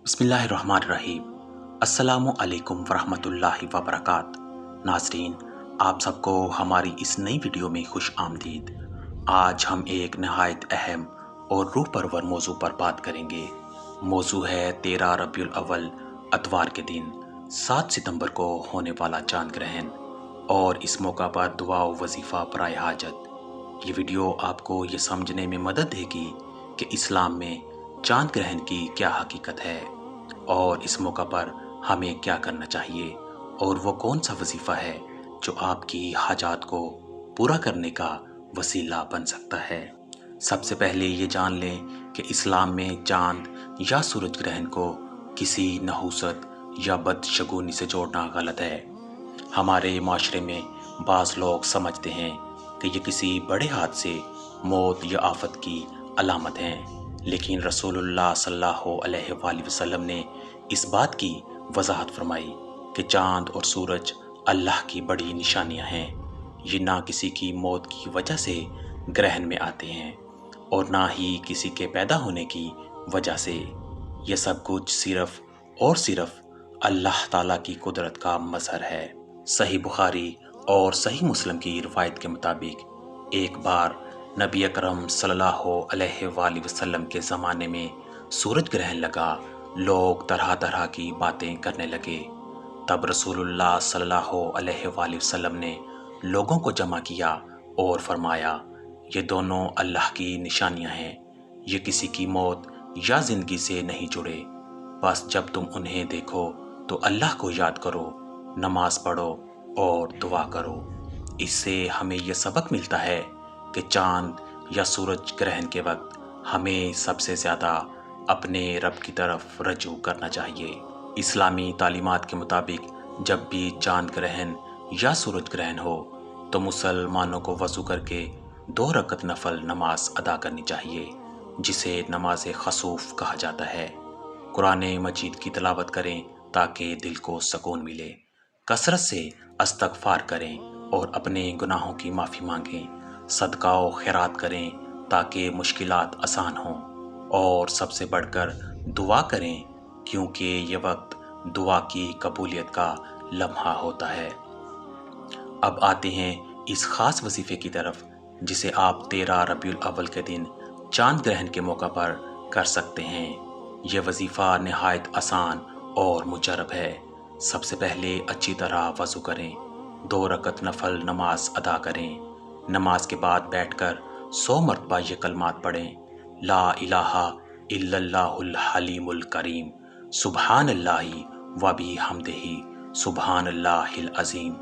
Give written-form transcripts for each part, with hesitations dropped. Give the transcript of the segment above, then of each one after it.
बिस्मिल्लाहिर्रहमानिर्रहीम। अस्सलामु अलैकुम वरहमतुल्लाहि वबरकात। नाज़रीन, आप सबको हमारी इस नई वीडियो में खुश आमदीद। आज हम एक नहायत अहम और रूह परवर मौजू पर बात करेंगे। मौजू है 13 रबीउल अव्वल अतवार के दिन 7 सितंबर को होने वाला चांद ग्रहण और इस मौका पर दुआ व वजीफ़ा बराए हाजत। ये वीडियो आपको ये समझने में मदद देगी कि इस्लाम में चांद ग्रहण की क्या हकीकत है और इस मौका पर हमें क्या करना चाहिए और वो कौन सा वजीफ़ा है जो आपकी हाजात को पूरा करने का वसीला बन सकता है। सबसे पहले ये जान लें कि इस्लाम में चांद या सूरज ग्रहण को किसी नहूसत या बदशगुनी से जोड़ना गलत है। हमारे माशरे में बाज़ लोग समझते हैं कि ये किसी बड़े हादसे, मौत या आफत की अलामत हैं, लेकिन रसूलुल्लाह सल्लल्लाहु अलैहि वसल्लम ने इस बात की वजाहत फरमाई कि चाँद और सूरज अल्लाह की बड़ी निशानियां हैं। ये ना किसी की मौत की वजह से ग्रहण में आते हैं और ना ही किसी के पैदा होने की वजह से। यह सब कुछ सिर्फ और सिर्फ अल्लाह ताला की कुदरत का मज़हर है। सही बुखारी और सही मुस्लिम की रिवायत के मुताबिक एक बार नबी अकरम सल्लल्लाहु अलैहि वसल्लम के ज़माने में सूरज ग्रहण लगा। लोग तरह तरह की बातें करने लगे। तब रसूलुल्लाह सल्लल्लाहु अलैहि वसल्लम ने लोगों को जमा किया और फरमाया, ये दोनों अल्लाह की निशानियां हैं। ये किसी की मौत या ज़िंदगी से नहीं जुड़े। बस जब तुम उन्हें देखो तो अल्लाह को याद करो, नमाज पढ़ो और दुआ करो। इससे हमें यह सबक मिलता है कि चांद या सूरज ग्रहण के वक्त हमें सबसे ज़्यादा अपने रब की तरफ रजू करना चाहिए। इस्लामी तालीमात के मुताबिक जब भी चांद ग्रहण या सूरज ग्रहण हो तो मुसलमानों को वज़ू करके 2 रकत नफल नमाज अदा करनी चाहिए, जिसे नमाज खसूफ कहा जाता है। कुरान मजीद की तिलावत करें ताकि दिल को सुकून मिले। कसरत से इस्तग़फ़ार करें और अपने गुनाहों की माफ़ी मांगें। सदका व खैरात करें ताकि मुश्किलात आसान हों और सबसे बढ़कर दुआ करें, क्योंकि ये वक्त दुआ की कबूलियत का लम्हा होता है। अब आते हैं इस ख़ास वजीफ़े की तरफ, जिसे आप 13 रबीउल अव्वल के दिन चांद ग्रहण के मौका पर कर सकते हैं। यह वजीफ़ा नहायत आसान और मुजर्रब है। सबसे पहले अच्छी तरह वज़ू करें, 2 रकत नफल नमाज अदा करें। नमाज के बाद बैठकर 100 मरतबा ये कलमात पढ़ें, ला इलाहा इल्लल्लाहुल हलीमुल करीम, सुब्हानल्लाहि व बिहम्दिही, सुब्हानल्लाहिल अज़ीम।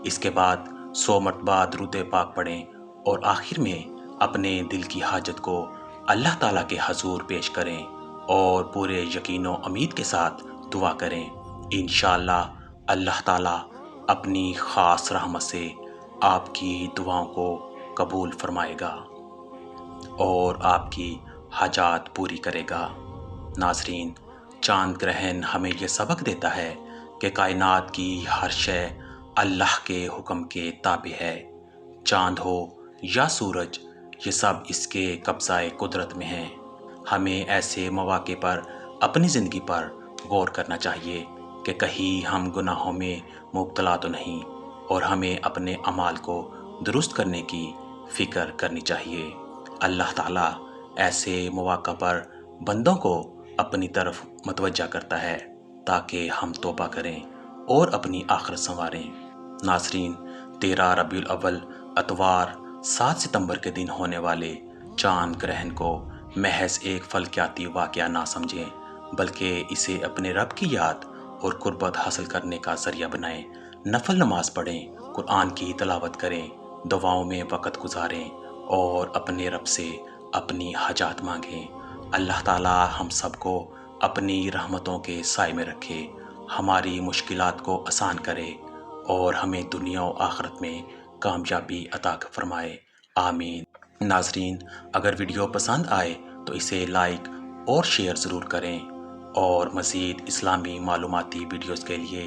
इसके बाद 100 मरतबा दुरूद पाक पढ़ें और आखिर में अपने दिल की हाजत को अल्लाह ताला के हजूर पेश करें और पूरे यकीन व उम्मीद के साथ दुआ करें। इंशाअल्लाह अल्लाह ताला अपनी ख़ास रहमत से आपकी दुआओं को कबूल फरमाएगा और आपकी हाजात पूरी करेगा। नाज़रीन, चांद ग्रहण हमें यह सबक देता है कि कायनात की हर शय अल्लाह के हुक्म के ताबे है। चांद हो या सूरज, ये सब इसके कब्ज़ाए कुदरत में हैं। हमें ऐसे मौके पर अपनी ज़िंदगी पर गौर करना चाहिए कि कहीं हम गुनाहों में मुब्तला तो नहीं, और हमें अपने अमाल को दुरुस्त करने की फ़िक्र करनी चाहिए। अल्लाह ताला ऐसे मौक़ा पर बंदों को अपनी तरफ मतवज्जा करता है ताकि हम तौबा करें और अपनी आखिरत संवारें। नाज़रीन, 13 रबीउल अव्वल अतवार 7 सितंबर के दिन होने वाले चांद ग्रहण को महज एक फलकियाती वाक़या ना समझें, बल्कि इसे अपने रब की याद और कुर्बत हासिल करने का ज़रिया बनाएं। नफल नमाज पढ़ें, कुरान की तिलावत करें, दुआओं में वक़्त गुजारें और अपने रब से अपनी हाजात मांगें। अल्लाह ताला हम सबको अपनी रहमतों के साए में रखे, हमारी मुश्किलात को आसान करे और हमें दुनिया और आखिरत में कामयाबी अता फरमाए। आमीन। नाज़रीन, अगर वीडियो पसंद आए तो इसे लाइक और शेयर ज़रूर करें और मज़ीद इस्लामी मालूमाती वीडियोज़ के लिए